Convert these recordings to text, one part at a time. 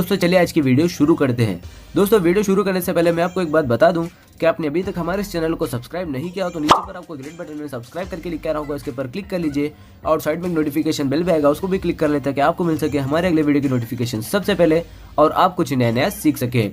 दोस्तों चलिए आज की वीडियो शुरू करते हैं। दोस्तों वीडियो शुरू करने से पहले मैं आपको एक बात बता दूं कि आपने अभी तक हमारे इस चैनल को सब्सक्राइब नहीं किया हो तो नीचे पर आपको ग्रीन बटन में सब्सक्राइब करके लिखा रहा होगा, इसके ऊपर क्लिक कर लीजिए और साइड में नोटिफिकेशन बेल भी आएगा, उसको भी क्लिक कर लें ताकि आपको मिल सके हमारे अगले वीडियो की नोटिफिकेशन सबसे पहले और आप कुछ नया नया सीख सके।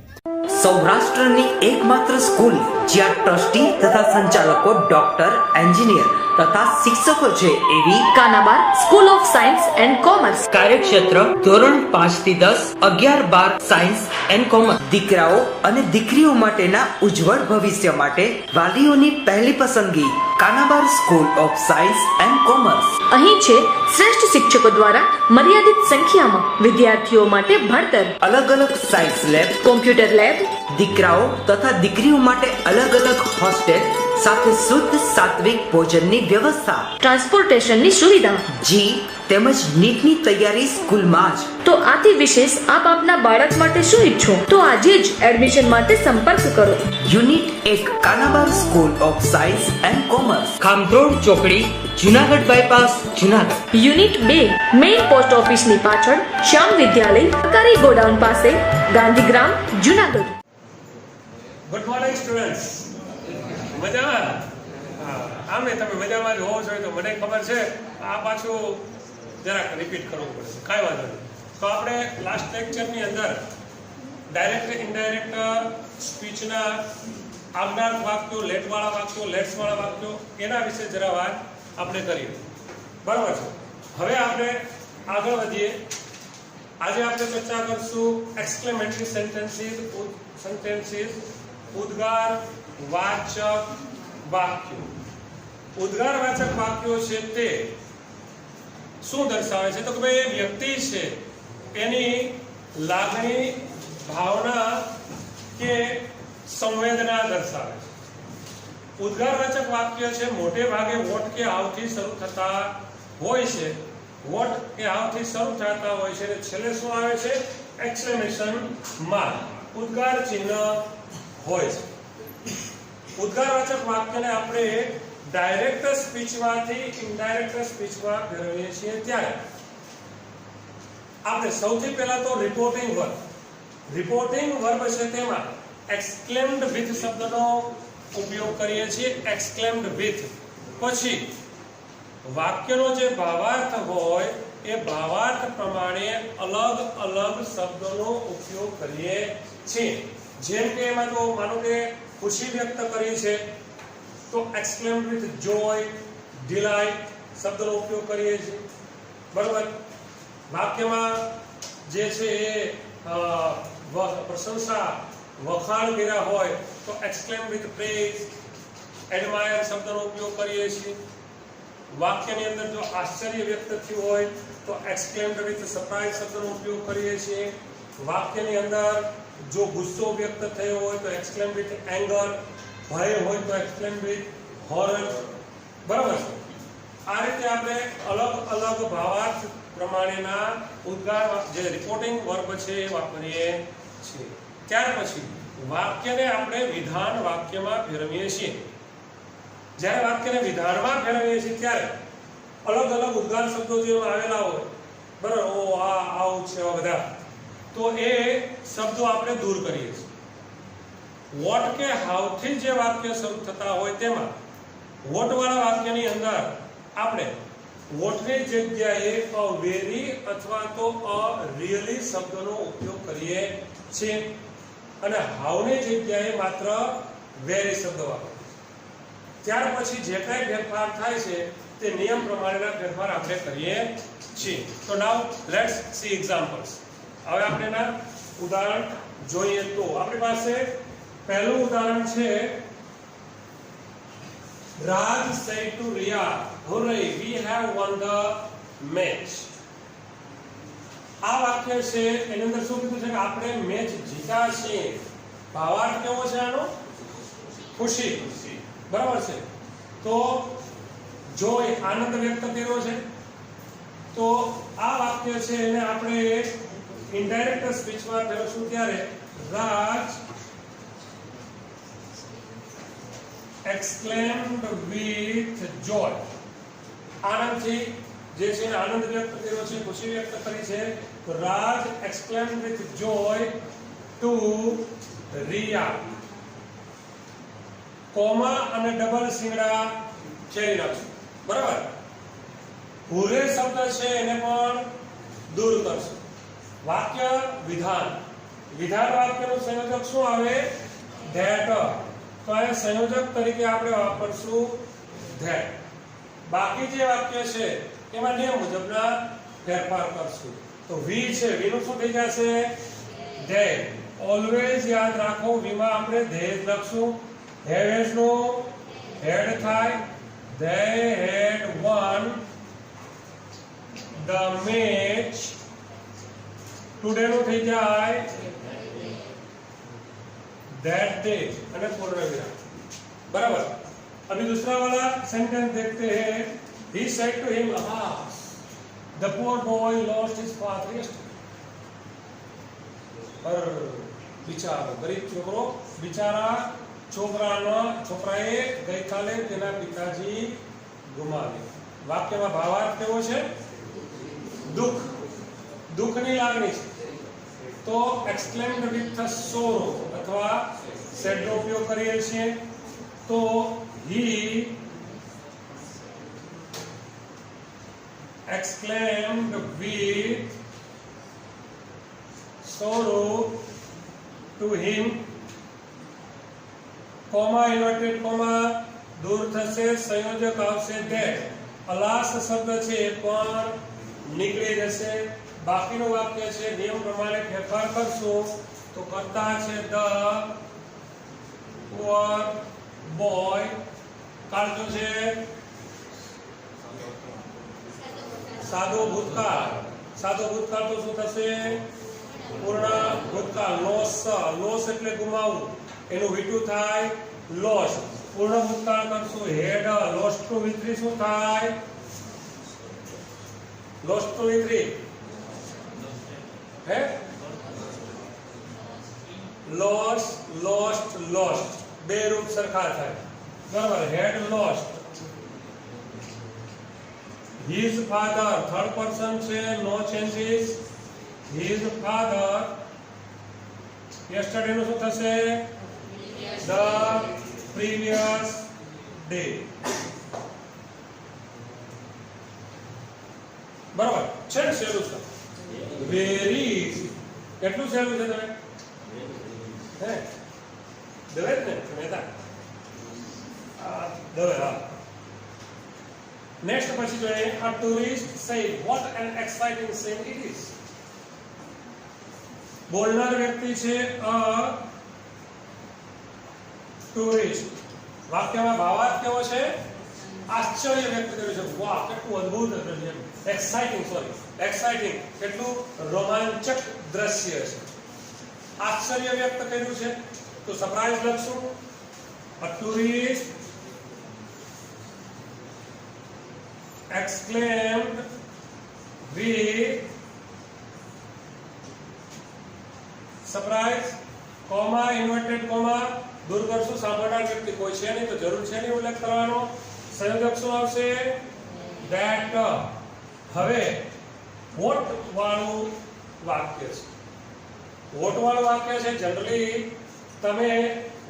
સૌરાષ્ટ્રની એકમાત્ર સ્કૂલ જ્યાં ટ્રસ્ટી તથા સંચાલકો ડોક્ટર, એન્જિનિયર તથા શિક્ષકો છે એવી Kanabar school of science and commerce કાર્યક્ષેત્ર ધોરણ 5 થી 10, 11, 12 સાયન્સ એન્ડ કોમર્સ। દીકરાઓ અને દીકરીઓ માટેના ઉજ્જવળ ભવિષ્ય માટે વાલીઓની પહેલી પસંદગી Kanabar school of science and commerce. અહીં છે શ્રેષ્ઠ શિક્ષકો દ્વારા મર્યાદિત સંખ્યામાં વિદ્યાર્થીઓ માટે ભણતર, અલગ અલગ સાયન્સ લેબ, કોમ્પ્યુટર લેબ, દીકરાઓ તથા દીકરીઓ માટે અલગ અલગ હોસ્ટેલ સાથે શુદ્ધ સાત્વિક ભોજનની વ્યવસ્થા, ટ્રાન્સપોર્ટેશનની સુવિધા, જી તેમજ નીટની તૈયારી સ્કૂલમાં જ। તો આથી વિશેષ આપ આપના બાળક માટે શું ઈચ્છો તો આજે જ એડમિશન માટે સંપર્ક કરો। Unit 1 Kanabar school of science and commerce, Khamrod ચોકડી, Junagadh bypass, Junagadh. Unit 2 main post ઓફિસની પાછળ શ્યામ વિદ્યાલય, સરકારી ગોડાઉન પાસે, Gandhigram, Junagadh. Good morning students, મજામાં? હા, આમે તમે મજામાં જ હોવો જોઈએ તો મને ખબર છે। આ પાછું જરાક રિપીટ કરવું પડશે, કાંઈ વાંધો નહીં। તો આપણે લાસ્ટ લેક્ચરની અંદર ડાયરેક્ટ ઇનડાયરેક્ટ સ્પીચના આગનાર્થ વાક્યો, લેટવાળા વાક્યો, લેટ્સવાળા વાક્યો એના વિશે જરા વાત આપણે કરીએ, બરાબર છે? હવે આપણે આગળ વધીએ। આજે આપણે ચર્ચા કરશું એક્સક્લેમેટરી સેન્ટેન્સીસ, ઉદ્ગાર વાચક વાક્યો। ઉદ્ગારવાચક વાક્યો છે તે શું દર્શાવે છે તો કે ભાઈ એ વ્યક્તિ છે એની લાગણી, ભાવના કે સંવેદના દર્શાવે છે। ઉદ્ગારવાચક વાક્ય છે મોટે ભાગે વોટ કે આવથી શરૂ થતા હોય છે, વોટ કે આવથી શરૂ થતા હોય છે અને છેલ્લે શું આવે છે? એક્સક્લેમેશન માર્ક, ઉદ્ગાર ચિહ્ન હોય છે। ઉદ્ગારવાચક વાક્યને આપણે ડાયરેક્ટ સ્પીચમાંથી ઇનડાયરેક્ટ સ્પીચમાં ફેરવીએ છીએ ત્યારે આપણે સૌથી પહેલા તો રિપોર્ટિંગ વર્બ છે તેમાં એક્સક્લેમ્ડ વિથ શબ્દનો ઉપયોગ કરીએ છીએ, એક્સક્લેમ્ડ વિથ। પછી વાક્યનો જે ભાવાર્થ હોય એ ભાવાર્થ પ્રમાણે અલગ અલગ શબ્દોનો ઉપયોગ કરીએ છીએ। જેમ કે એમાં તો માનો કે ખુશી વ્યક્ત કરી છે તો એક્સક્લેમ્ડ વિથ જોય, ડિલાઇટ શબ્દનો ઉપયોગ કરીએ છીએ, બરાબર? વાક્યમાં જે છે એ પ્રશંસા, વખાણ કર્યા હોય તો એક્સક્લેમ વિથ પ્રેઝ, એડમાયર શબ્દનો ઉપયોગ કરીએ છીએ। વાક્યની અંદર જો આશ્ચર્ય વ્યક્ત થયું હોય તો એક્સક્લેમ્ડ વિથ સરપ્રાઇઝ શબ્દનો ઉપયોગ કરીએ છીએ। વાક્યની અંદર જો ગુસ્સો વ્યક્ત થયો હોય તો એક્સક્લેમ વિથ એંગર, ભય હોય તો એક્સક્લેમ વિથ હોરર, બરાબર છે? આ રીતે આપણે અલગ અલગ ભાવાર્થ પ્રમાણેના ઉદ્ગાર જે રિપોર્ટિંગ વર્બ છે એ વાપરીએ છીએ। ત્યાર પછી વાક્યને આપણે વિધાન વાક્યમાં ફેરવીએ છીએ। જ્યારે વાક્યને વિધાનમાં ફેરવીએ છીએ ત્યારે અલગ અલગ ઉદ્ગાર શબ્દો જે આવેલા હોય, બરાબર, ઓ, આ, આવું છે, એવા બધા, તો એ શબ્દો આપણે દૂર કરીએ છીએ। વોટ કે હાવથી જે વાક્ય શરૂ થતા હોય તેમાં વોટ વાળા વાક્યની અંદર આપણે વોટની જગ્યાએ અ વેરી અથવા તો અ રિયલી શબ્દનો ઉપયોગ કરીએ છીએ અને હાવની જગ્યાએ માત્ર વેરી શબ્દ વાપરીએ છીએ। ત્યાર પછી જે કાંઈ ફેરફાર થાય છે તે નિયમ પ્રમાણેના ફેરફાર આપણે કરીએ છીએ। તો નાઉ લેટ્સ સી એક્ઝામ્પલ્સ। હવે આપણે એના ઉદાહરણ જોઈએ તો આપણી પાસે પહેલું ઉદાહરણ છે, Raj said to Riya, "Hooray, we have won the match." આ વાક્ય છે એની અંદર શું કીધું છે કે આપણે મેચ જીતા છીએ। ભાવાર્થ કેવો છે આનો? ખુશી, બરાબર છે? તો જો આનંદ વ્યક્ત કર્યો છે તો આ વાક્ય છે એને આપણે ઇનડાયરેક્ટ સ્પીચમાં ફેરવશું ત્યારે રાજ exclaimed with joy, આનંદથી જે છે એને આનંદ વ્યક્ત કર્યો છે, ખુશી વ્યક્ત કરી છે. તો Raj exclaimed with joy to Riya. Comma અને ડબલ શિંગડા છેડી નાખશું. બરાબર. ભૂરે શબ્દ છે એને પણ દૂર કરશું. વાક્ય વિધાન. વિધાન વાક્યનું સંયોજક શું આવે? ધેટ. તો આ સંયોજક તરીકે આપણે વાપરશું ધેટ. બાકી જે વાક્ય છે એમાં નિયમ મુજબના ફેરફાર કરશું. તો વી છે, વી નું શું થઈ જશે? ધે. ઓલવેઝ યાદ રાખો, વીમાં આપણે ધે લખશું. હેવ નું હેડ થાય. They had won the match. Today નું થઈ જાય that day અને પૂર્ણ વિરામ. बराबर. अभी दूसरा वाला सेंटेंस देखते हैं. He said to him, "Alas, the poor boy lost his father yesterday." पर बिचारो गरीब छोकरो बिचारा છોકરાએ ગઈકાલે તેના પિતાજી ગુમાવ્યા. વાક્યમાં ભાવાર્થ કેવો છે? દુઃખ, દુઃખની લાગણી છે. તો exclaimed with sorrow અથવા said નો ઉપયોગ કરીએ છીએ. તો he exclaimed with sorrow to him. Comma inverted comma દૂર થશે, સંયોજક આવશે that. અલાસ શબ્દ છે એ પણ નીકળી જશે. બાકીનું વાક્ય છે નિયમ પ્રમાણે ફેરફાર કરશું. તો કર્તા છે the poor boy. કાળજો છે સાદો ભૂતકાળ. સાદો ભૂતકાળ તો શું થશે? પૂર્ણ ભૂતકાળ. લોસ એટલે ગુમાવવું, એનું વીટું થાય લોસ. પૂર્ણ ભૂતકાળ કરશું હેડ. લોસ ટુ વિથરી શું થાય? લોસ ટુ વિથરી હે લોસ લોસ્ટ લોસ્ટ બે રૂપ સરખા થાય. બરાબર. Had lost. His father third person છે, no changes. His father yesterday નું શું થશે? the previous day. બરાબર છે ને? સહેલું છે. વેરી કેટલું સહેલું છે? તમે હે દવે ને મહેતા દવે. હા. નેક્સ્ટ પછી જોઈએ. a tourist said what an exciting scene it is. બોલનાર વ્યક્તિ છે a ટુરિસ્ટ. વાક્યમાં ભાવાર્થ કેવો છે? આશ્ચર્ય વ્યક્ત કર્યું છે. વાહ, કેટલું અદ્ભુત દ્રશ્ય. એક્સાઇટિંગ કેટલું રોમાંચક દ્રશ્ય છે. આશ્ચર્ય વ્યક્ત કર્યું છે તો સરપ્રાઈઝ લખશું. a tourist exclaimed with surprise, comma inverted comma દૂર કરશું. સાંભળનાર વ્યક્તિ કોઈ છે નહીં તો જરૂર છે નહીં ઉલ્લેખ કરવાનો. સંયોજક શું આવશે? that. હવે વોટ વાળું વાક્ય છે. વોટ વાળું વાક્ય છે. જનરલી તમે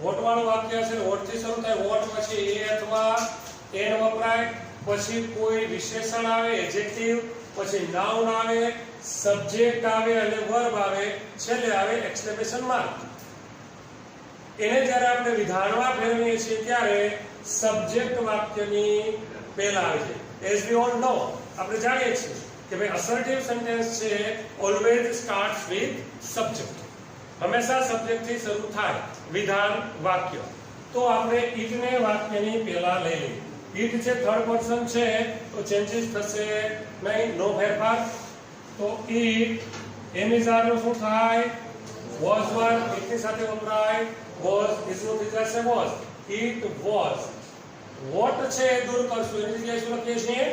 વોટ વાળું વાક્ય છે વોટ થી શરૂ થાય. વોટ પછી એ અથવા એન વપરાય, પછી કોઈ વિશેષણ આવે એડજેક્ટિવ, પછી નાઉન આવે, સબ્જેક્ટ આવે અને વર્બ આવે, છેલ્લે આવે એક્સક્લેમેશન માર્ક. એને જ્યારે આપણે વિધાનમાં ફેરવીએ છીએ ત્યારે સબ્જેક્ટ વાક્યની પહેલા આવે છે. એઝ વી ઓલ નો, આપણે જાણીએ છીએ કે ભાઈ અસર્ટિવ સેન્ટેન્સ છે ઓલવેઝ સ્ટાર્ટ્સ વિથ સબ્જેક્ટ. હંમેશા સબ્જેક્ટ થી શરૂ થાય વિધાન વાક્ય. તો આપણે ઈટ ને વાક્યની પહેલા લઈ લઈએ. ઈટ છે થર્ડ પર્સન છે તો ચેન્જીસ થશે નહીં, નો ફેરફાર. તો ઈટ એમિઝાર નું શું થાય? Was one. ઈટ ની સાથે વપરાય વોઝ. ઇઝ નું થઈ જશે વોઝ. It was. વોટ છે દૂર કરશું, એની જગ્યાએ શું લખીએ છીએ?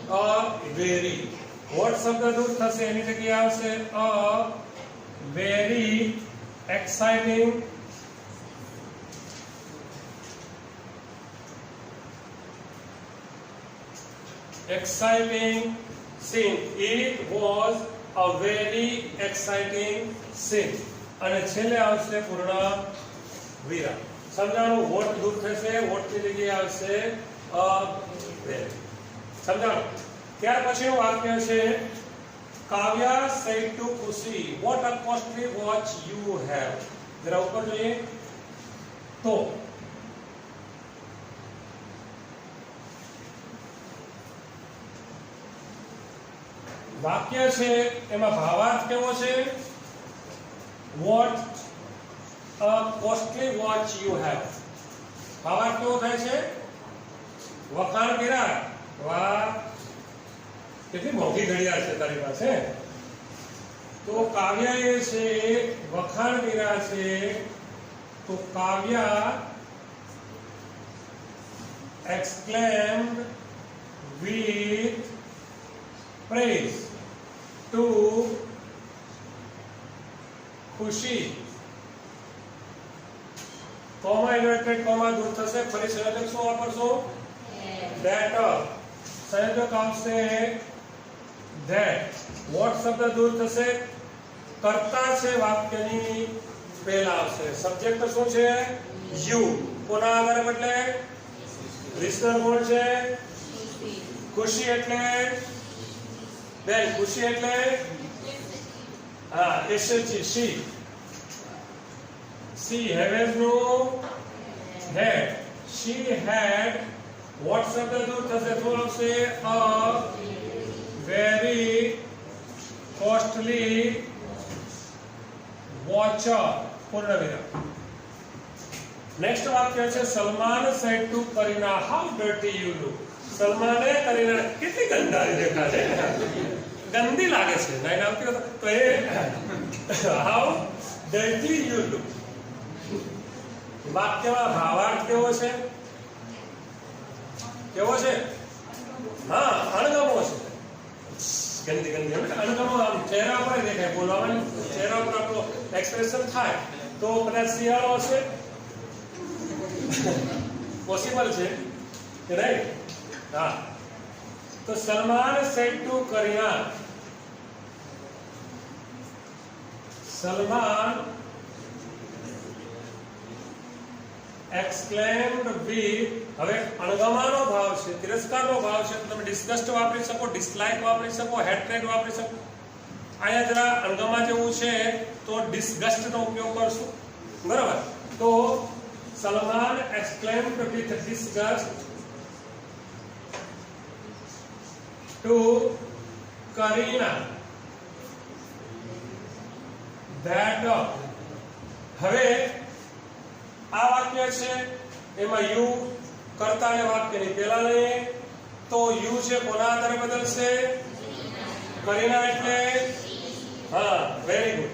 A very. વોટ શબ્દ દૂર થશે, એની જગ્યાએ આવશે a very exciting exciting scene. It was a very exciting scene. અને છેલ્લે આવશે પૂર્ણ વિરામ. સમજાણું? વોટ દૂર થશે, વોટ ની જગ્યાએ આવશે અ very. સમજાણું? ત્યાર પછીનું વાક્ય છે કાવ્યા said to Kushi, what a costly watch you have. જરા ઉપર જોઈએ તો વાક્ય છે એમાં ભાવાર્થ કેવો છે? what a costly watch you have. ભાવાર્થ કેવો થાય છે? વખાણ કર્યા, વાહ કેટલી મોંઘી ઘડિયાળ છે તારી પાસે. તો કાવ્યાએ છે વખાણ કર્યા છે, તો કાવ્યા exclaimed with praise to Kushi. Comma inverted comma દૂર થશે, ફરી સંયોજક શું વાપરશો? that. સંયોજક આવશે that. what શબ્દ દૂર થશે? કર્તા છે વાક્યની પહેલા આવશે. સબ્જેક્ટ શું છે? you. કોના આધારે બદલે? લિસનર કોણ છે? ખુશી એટલે બેન, ખુશી એટલે હા એસએચઈ C. she has no had. she had. what શબ્દ દૂર થશે? શું આવશે? a very costly watch. પૂર્ણ વિરામ. નેક્સ્ટ વાક્ય છે Salman said to Kareena, how dirty you look. સલમાને Kareena કેટલી ગંદારી દેખાશે, ગંદી લાગે છે. નહીં આવતી તો એ how dirty you look. વાક્યમાં ભાવાર્થ કેવો છે? કેવો છે? હા અણગમો છે. ગંદી ગંદી અણગમો આમ ચહેરા પર દેખાય, બોલવામાં ચહેરા પર આપણો એક્સપ્રેશન થાય. તો કદાચ શિયાળો હશે, પોસિબલ છે કે નહીં? હા. તો Salman said to Kareena, Salman exclaimed with. હવે અણગમાનો ભાવ છે, તિરસ્કારનો ભાવ છે, તો તમે ડિસ્ગસ્ટ વાપરી શકો, ડિસલાઇક વાપરી શકો, હેટ્રેડ વાપરી શકો. અહીંયા જરા અણગમા જેવું છે તો ડિસગસ્ટ નો ઉપયોગ કરશું, બરાબર? તો Salman exclaimed with disgust to Kareena that. હવે આ વાક્ય છે એમાં યુ કર્તાને વાક્યની પહેલા લઈએ તો યુ છે કોના આધારે બદલશે? કરીના એટલે હા વેરી ગુડ.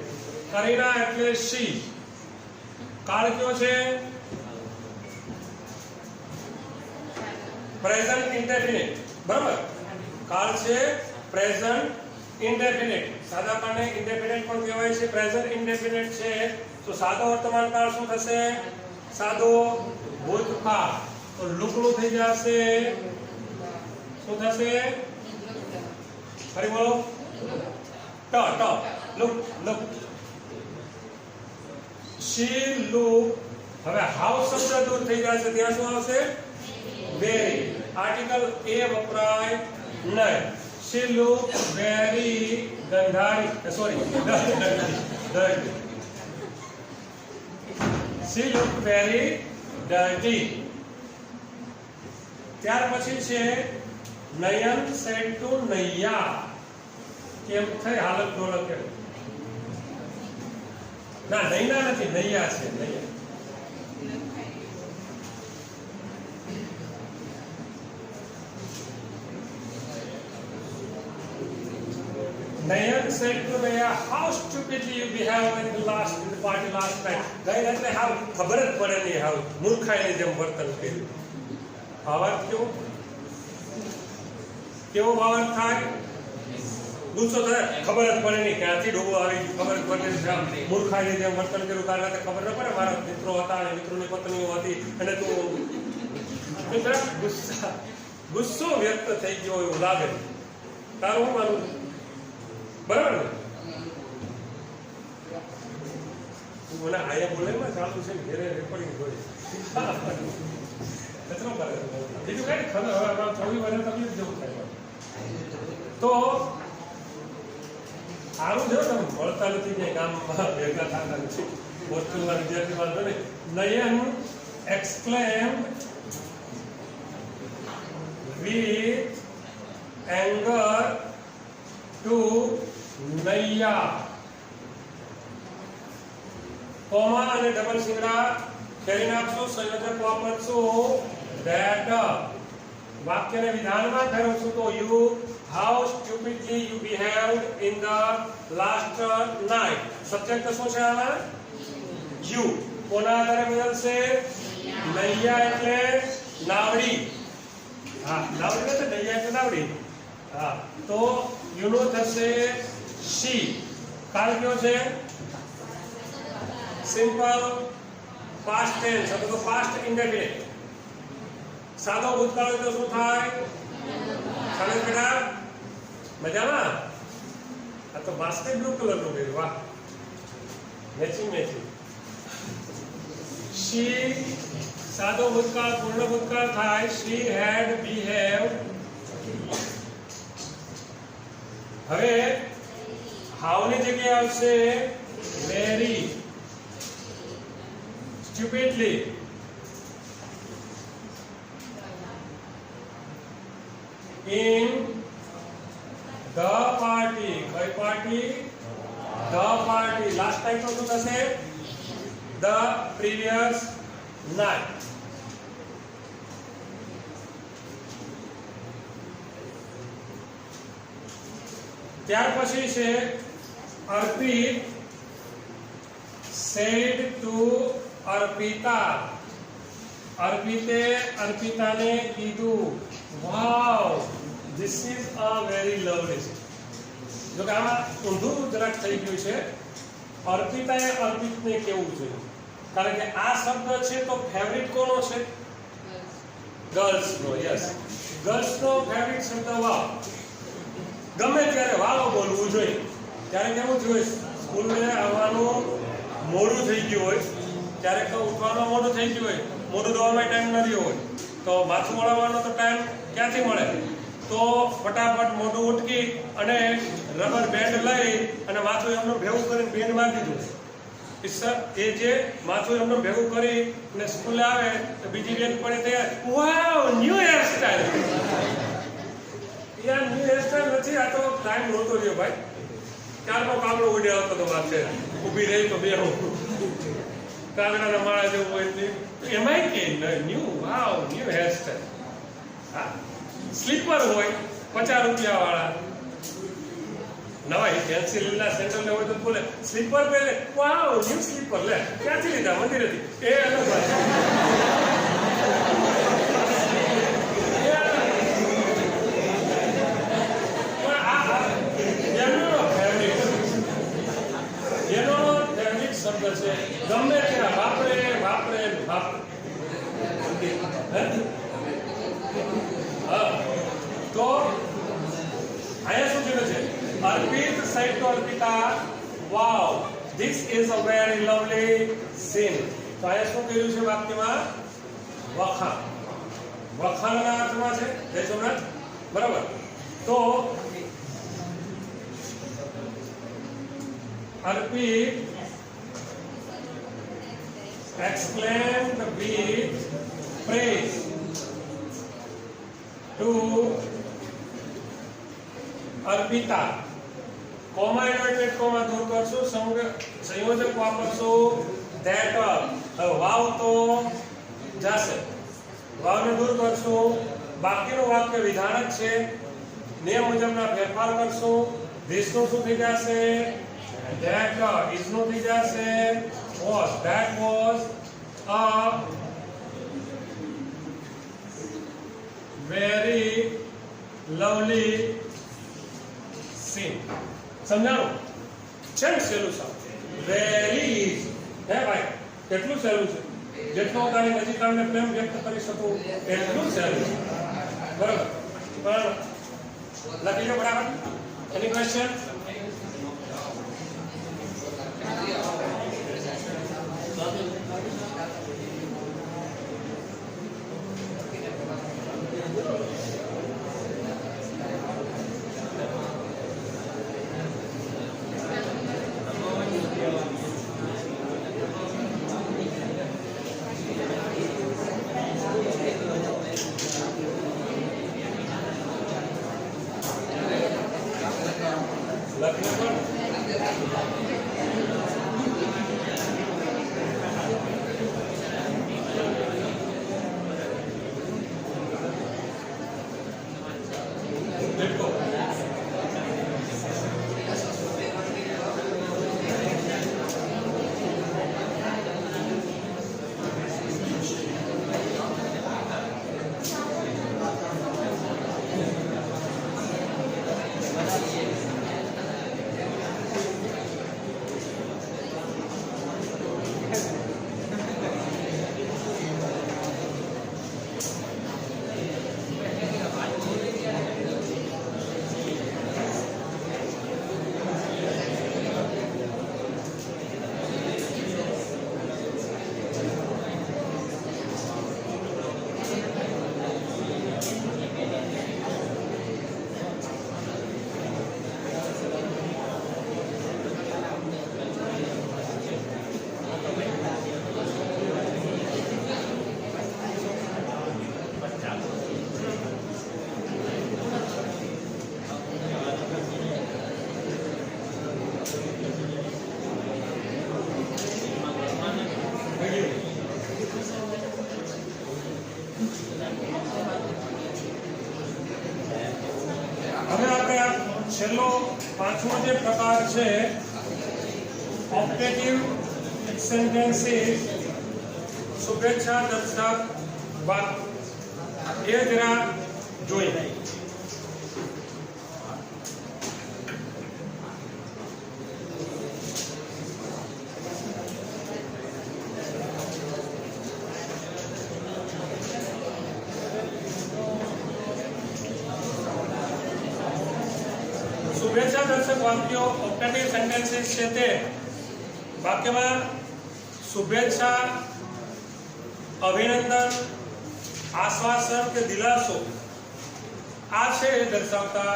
કરીના એટલે શી. કાળ કયો છે? પ્રેઝન્ટ ઇન્ડેફિનિટ, બરાબર? કાળ છે પ્રેઝન્ટ ઇન્ડેફિનિટ. સાદા કાળને ઇન્ડેફિનિટ પણ કહેવાય છે, પ્રેઝન્ટ ઇન્ડેફિનિટ છે. તો સાદો વર્તમાન કાળ શું થશે? સાદો ભૂતકાળ. તો લુકલું થઈ જશે. શું થશે? ફરી બોલો. ટ ટ લુક લુક. she look. હવે હાઉ શબ્દ દૂર થઈ જશે, ત્યાં શું આવશે? very. આર્ટિકલ એ વપરાય નહીં. she look very ગંધારી, sorry dirty. she look very dirty. ત્યાર પછી છે નયન said to નૈયા. કેમ થઈ હાલત ડોલક કેમ? ના નૈના નથી, નૈયા છે. નૈયા. Nayan said to Naya, how stupidly you behave in the party last night. Nayan એટલે હાવ ખબર જ પડે નહીં, હાવ મૂર્ખાઈની જેમ વર્તન કર્યું. ભાવાર્થ કેવો? કેવો ભાવાર્થ થાય? ગુસ્સો થાય, ખબર જ પડે નહીં, ક્યાંથી ડૂબો આવી ગયું, ખબર જ પડે નહીં, મૂર્ખાઈની જેમ વર્તન કર્યું. કારણ કે ખબર ન પડે, મારા મિત્રો હતા અને મિત્રોની પત્નીઓ હતી અને તું ગુસ્સા ગુસ્સો વ્યક્ત થઈ ગયો એવું લાગે છે. તારું શું માનવું છે? બરાબર ને? મને આયા બોલેમાં ચાલુ છે ને ઘેરે રેકોર્ડિંગ જોઈ કચરો કરે બીજું કઈ ખબર હવે 24 વર્ષ તકલીફ જેવું થાય. તો સારું છે તમે મળતા નથી ક્યાંય ગામમાં ભેગા થતા નથી. હોસ્ટેલના વિદ્યાર્થી વાળો ને નયન exclaimed with anger to Nayya. Comma અને ડબલ સિંગડા ફેરી નાખશું, સંયોજક વાપરશું that વાક્યને વિધાનમાં ફેરવશું તો you how stupidly you behaved in the last night. Subject શું છે આમાં? you. કોના આધારે બદલશે? નૈયા એટલે નાવડી. હા, નાવડી એટલે નૈયા એટલે નાવડી. હા, તો you નો થશે she. કાળ કયો છે? સિમ્પલ પાસ્ટ ટેન્સ અથવા તો પાસ્ટ ઇન્ડેફિનિટ. સાદો ભૂતકાળ હોય તો શું થાય? ચાલે બેટા મજામાં? આ તો બાસ્કેટ બ્લુ કલર નું પહેર્યું. વાહ, મેચિંગ મેચિંગ. she સાદો ભૂતકાળ પૂર્ણ ભૂતકાળ થાય. she had behaved. હવે હાવ ની જગ્યાએ આવશે very stupidly. in the party. કઈ party? the party. Last time તો શું થશે? the previous night. ત્યાર પછી છે અર્પિત said to અર્પિતા. અર્પિતે અર્પિતાને કીધું wow this is a very lovely. જો કે આમાં ઊંધું જરાક થઈ ગયું છે. અર્પિતાએ અર્પિતને કેવું જોઈએ, કારણ કે આ શબ્દ છે તો ફેવરિટ કોનો છે? ગર્લ્સ નો. યસ, ગર્લ્સ નો ફેવરિટ શબ્દ વાવ. ગમે ત્યારે વાવ બોલવું જોઈએ. ત્યારે કેવું જોઈએ? સ્કૂલે આવવાનું મોડું થઈ ગયું હોય, ક્યારેક તો ઉઠવાનું મોડું થઈ ગયું હોય, મોઢું ધોવામાં ટાઈમ ન રહ્યો હોય, તો માથું વળાવવાનો તો ટાઈમ ક્યાંથી મળે? તો ફટાફટ મોઢું ઉટકી અને રબર બેન્ડ લઈ અને માથું એમનું ભેગું કરીને બેન્ડ મારી દીધું. એ જે માથું એમનું ભેગું કરી અને સ્કૂલે આવે તો બીજી બેન પડે તૈયાર. વાવ, ન્યુ હેરસ્ટાઈલ. યાર ન્યુ હેરસ્ટાઈલ નથી, આ તો ટાઈમ નહોતો રહ્યો ભાઈ. ત્યારનો કાગડો ઉડ્યા હતો તો માથે ઊભી રહી તો બેહું કાગડાના માળા જેવું હોય એમાંય કે ન્યુ. વાવ, ન્યુ હેરસ્ટાઈલ. હા, સ્લીપર હોય 50 રૂપિયા વાળા, નવા ફેન્સી લીલા સેન્ડલ ને હોય તો બોલે સ્લીપર પહેરે. વાવ, ન્યુ સ્લીપર. લે, ક્યાંથી લીધા? મંદિરેથી. એ અલગ વાત. શબ્દ છે ગમે ત્યાં વાપરે વાપરે વાપરે. તો અહીંયા શું કીધું છે? અર્પિત said to Arpita wow this is a very lovely scene. તો અહીંયા શું કીધું છે વાક્યમાં? વખાણ. વખાણના અર્થમાં છે દેશોનાથ. બરાબર. તો અર્પિત exclaimed with praise to Arpita. Comma inverted comma દૂર કરશું, સંયોજક વાપરશું that. હવે વાવ તો જશે, વાવને દૂર કરશું. બાકીનું વાક્ય વિધાન જ છે, નિયમ મુજબના ફેરફાર કરશું. this નું શું થઈ જશે? that. is નું થઈ જશે was. that was a very lovely scene. સમજાણું છે ને? સહેલું સાવ વેરી હે ભાઈ, કેટલું સહેલું છે. જેટલો તારી નજીક આવીને પ્રેમ વ્યક્ત કરી શકું એટલું સહેલું છે. બરાબર બરાબર લખી લો બરાબર. Any question? હવે આપણે આ છેલ્લો પાંચમો જે પ્રકાર છે ઓપ્ટેટિવ સેન્ટેન્સીસ, શુભેચ્છા દર્શક વાક્ય, એ જરા જોઈએ. શુભેચ્છા દર્શક વાક્યો ઓપ્ટેટિવ સેન્ટેન્સીસ છે તે વાક્યમાં શુભેચ્છા, અભિનંદન, આશ્વાસન કે દિલાસો આ છે એ દર્શાવતા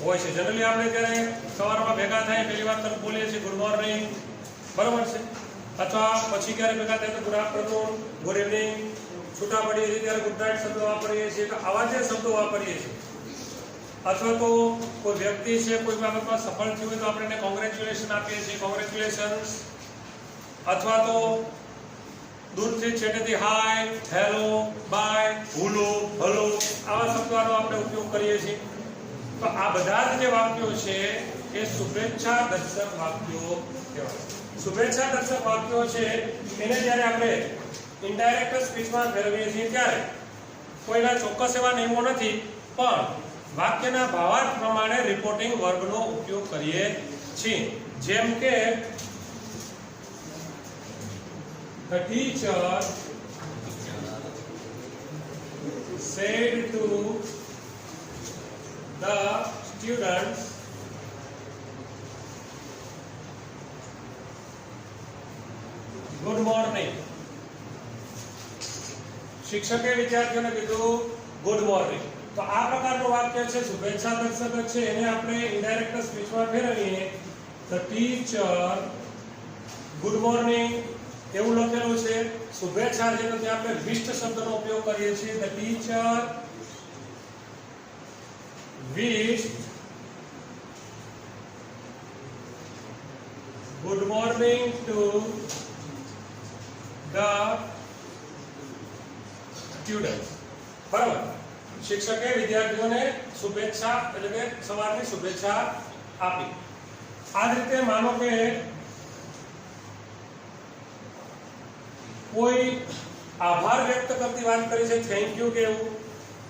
હોય છે. જનરલી આપણે જ્યારે સવારમાં ભેગા થાય પહેલી વાર તરફ બોલીએ છીએ ગુડ મોર્નિંગ, બરાબર છે, અથવા પછી ક્યારે ભેગા થાય તો ગુડ આફ્ટરનૂન, ગુડ ઇવનિંગ, છૂટા પડીએ છીએ ત્યારે ગુડ નાઇટ શબ્દ વાપરીએ છીએ. તો આવા જે શબ્દો વાપરીએ છીએ, અથવા તો કોઈ વ્યક્તિ છે કોઈ બાબતમાં સફળ થયું હોય તો આપણે એને કોંગ્રેચ્યુલેશન આપીએ છીએ, કોંગ્રેચ્યુલેશન્સ. અથવા તો દૂરથી છેટેથી હાય, હેલો, બાય, હુલો, હલો આવા શબ્દોનો આપણે ઉપયોગ કરીએ છીએ. તો આ બધા જ જે વાક્યો છે એ શુભેચ્છા દર્શક વાક્યો કહેવાય. શુભેચ્છા દર્શક વાક્યો છે એને જ્યારે આપણે ઇનડાયરેક્ટ સ્પીચમાં ફેરવીએ છીએ ત્યારે કોઈના ચોક્કસ એવા નિયમો નથી, પણ વાક્યના ભાવાર્થ પ્રમાણે રિપોર્ટિંગ વર્બનો ઉપયોગ કરીએ છીએ. જેમ કે the teacher said to the students good morning. શિક્ષકે વિદ્યાર્થીઓને કીધું ગુડ મોર્નિંગ. તો આ પ્રકારનું વાક્ય છે શુભેચ્છા દર્શક છે, એને આપણે ઇનડાયરેક્ટ સ્પીચમાં ફેરવીએ the teacher ગુડ મોર્નિંગ એવું લખેલું છે. શુભેચ્છા છે તો ત્યાં આપણે વિશ શબ્દનો ઉપયોગ કરીએ છીએ. the teacher wished good morning to the students. બરાબર, શિક્ષકે વિદ્યાર્થીઓને શુભેચ્છા એટલે કે સવારની શુભેચ્છા આપી. આ રીતે માનો કે કોઈ આભાર વ્યક્ત કરતી વાત કરી છે, થેન્ક યુ કે એવું,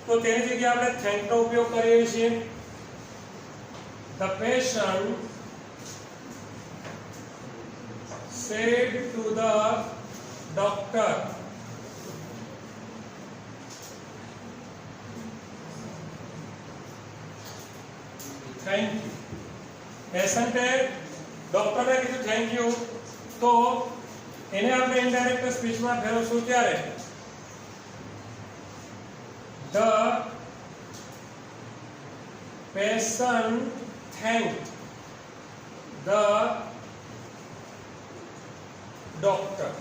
તો તેની જગ્યાએ આપણે થેન્ક નો ઉપયોગ કરીએ છીએ. The patient said to the doctor thank you. પેશન્ટે ડોક્ટરને કીધું થેન્ક યુ, તો એને આપણે ઇનડાયરેક્ટ સ્પીચમાં ફેરવશું ત્યારે the patient thank the doctor.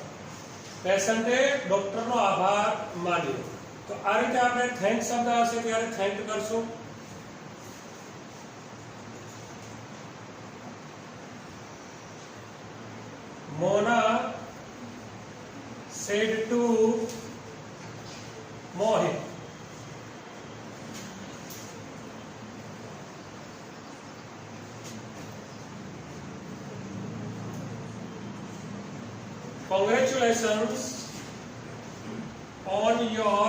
પેશન્ટે ડોક્ટરનો આભાર માન્યો. તો આ રીતે આપણે થેન્ક શબ્દ આવશે ત્યારે થેન્ક કરશું. Mona said to Mohit, congratulations on your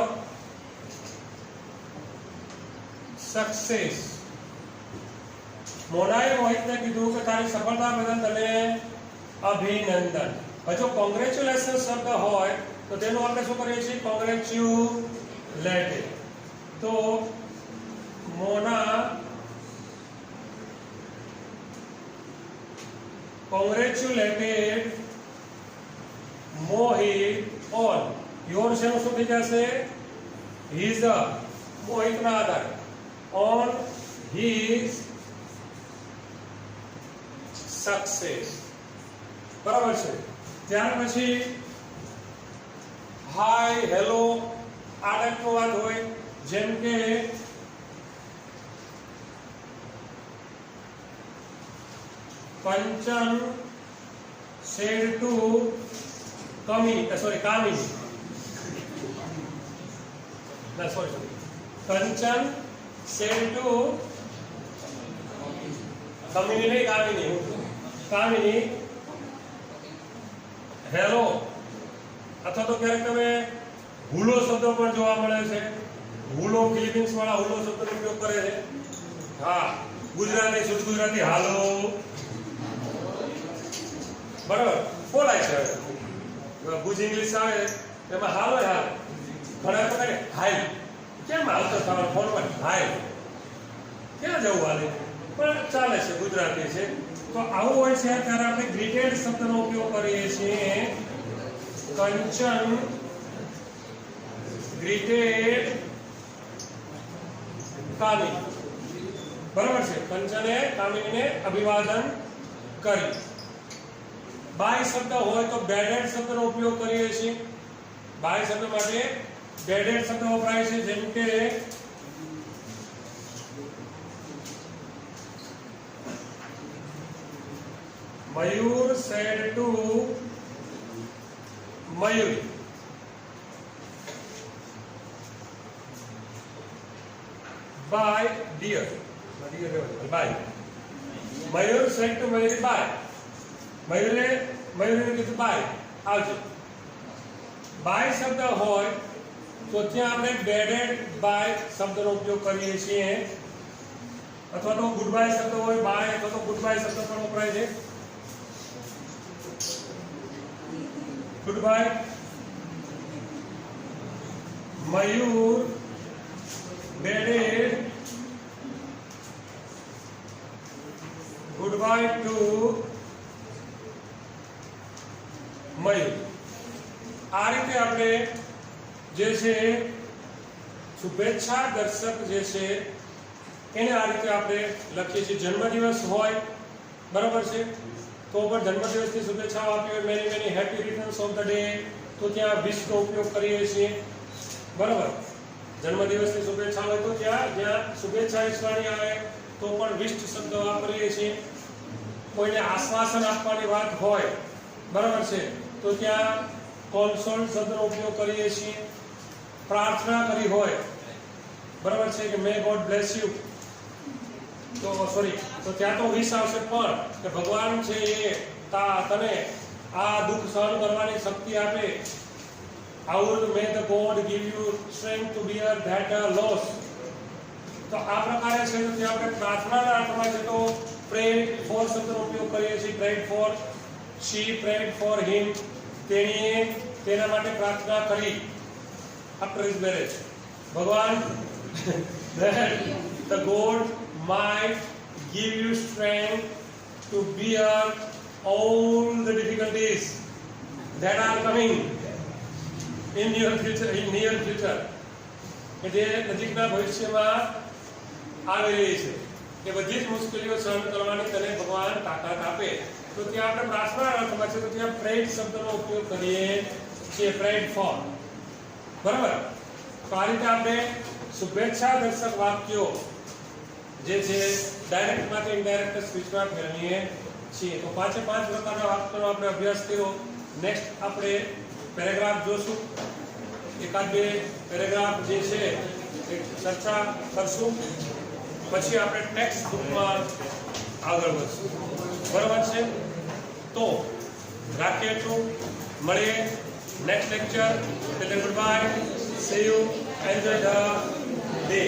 success. મોનાએ મોહિતને કીધું કે તારી સફળતા બદલ તને અભિનંદન. હવે જો કોંગ્રેચ્યુલેશન શબ્દ હોય તો તેનું આપણે શું કરીએ છીએ? કોંગ્રેચ્યુલેટેડ. તો મોના કોંગ્રેચ્યુલેટેડ મોહિત ઓન યોર શેનું શું થઈ જશે? હિઝ. મોહિતના આધારે ઓન હિઝ સક્સેસ. બરાબર છે. ત્યાર પછી હાય, હેલો આ ટાઈપનો વાત હોય, જેમ કે કંચન said to કામિની. ના sorry Kanchan said to Kamini નહીં, કામિની હેલો. અથવા તો ક્યારેક તમે હુલો શબ્દ પણ જોવા મળે છે. હુલો ફિલિપિન્સ વાળા હુલો શબ્દનો ઉપયોગ કરે છે. હા, ગુજરાતી શુદ્ધ ગુજરાતી હાલો બરાબર બોલાય છે. ભુજ ઇંગ્લિશ આવે એમાં હાલો હાલ. ઘણા તો કહે હાય, કેમ હાલતો તમારો ફોનમાં હાય, ક્યાં જવું હાલે, પણ ચાલે છે, ગુજરાતી છે. તો આવું હોય છે ત્યારે આપણે ગ્રીટેડ શબ્દનો ઉપયોગ કરીએ છીએ. કંચન ગ્રીટેડ કામિની. બરાબર છે. કંચને કામિનીને અભિવાદન કરી. બાય શબ્દ હોય તો બેડેડ શબ્દનો ઉપયોગ કરીએ છીએ. બાય શબ્દ માટે બેડેડ શબ્દ વપરાય છે, જેમ કે Mayur said to Mayuri. Bye dear. Bye. Mayur said to Mayuri bye. મયુરીને કીધું બાય, આવજો. બાય શબ્દ હોય તો ત્યાં આપણે બેડેડ બાય શબ્દનો ઉપયોગ કરીએ છીએ. અથવા તો ગુડ બાય શબ્દ હોય બાય, અથવા તો ગુડ બાય શબ્દ પણ વપરાય છે. Goodbye. Mayur bade goodbye to Mayur. આ રીતે આપણે જે છે શુભેચ્છા દર્શક જે છે એને આ રીતે આપણે લખીએ છીએ. જન્મદિવસ હોય બરાબર છે તો પણ જન્મદિવસની શુભેચ્છાઓ આપી હોય, many many happy returns of the day, તો ત્યાં વિશનો ઉપયોગ કરીએ છીએ. બરાબર. જન્મદિવસની શુભેચ્છા હોય તો જ્યાં શુભેચ્છા ઈચ્છવાની આવે તો પણ વિશ શબ્દ વાપરીએ છીએ. કોઈને આશ્વાસન આપવાની વાત હોય બરાબર છે તો ત્યાં કોન્સોલ શબ્દનો ઉપયોગ કરીએ છીએ. પ્રાર્થના કરી હોય બરાબર છે કે મે ગોડ બ્લેસ યુ, તો ત્યાં તો વિશ આવશે, પણ કે ભગવાન છે એ તને આ દુઃખ સહન કરવાની શક્તિ આપે. May the God give you strength to bear that loss. તો આ પ્રકારે છે તો ત્યાં આપણે પ્રાર્થનાના અર્થમાં છે તો પ્રેડ ફોર શબ્દનો ઉપયોગ કરીએ છીએ. Prayed for, she prayed for him, તેણીએ તેના માટે પ્રાર્થના કરી. આફ્ટર હિઝ મેરેજ ભગવાન the God might give you strength to bear all the difficulties that are coming in near future. કે જે નજીકના ભવિષ્યમાં આવી રહી છે એ બધી જ મુશ્કેલીઓ સહન કરવાની તને ભગવાન તાકાત આપે. તો ત્યાં આપણે પ્રાર્થના અર્થમાં છે તો ત્યાં પ્રેડ શબ્દનો ઉપયોગ કરીએ છીએ, પ્રેડ ફોર. બરાબર. તો આ રીતે આપણે શુભેચ્છા દર્શક વાક્યો જે છે ડાયરેક્ટમાંથી ઇનડાયરેક્ટ સ્પીચમાં ફેરવીએ છીએ. તો 5 પ્રકારના વાક્યોનો આપણે અભ્યાસ કર્યો. નેક્સ્ટ આપણે પેરેગ્રાફ જોશું. એકાદ બે પેરેગ્રાફ જે છે એ ચર્ચા કરશું, પછી આપણે ટેક્સ્ટ બુકમાં આગળ વધશું. બરાબર છે. તો રાખીએ એટલું, મળીએ next lecture. Good bye, C you, enjoy the day.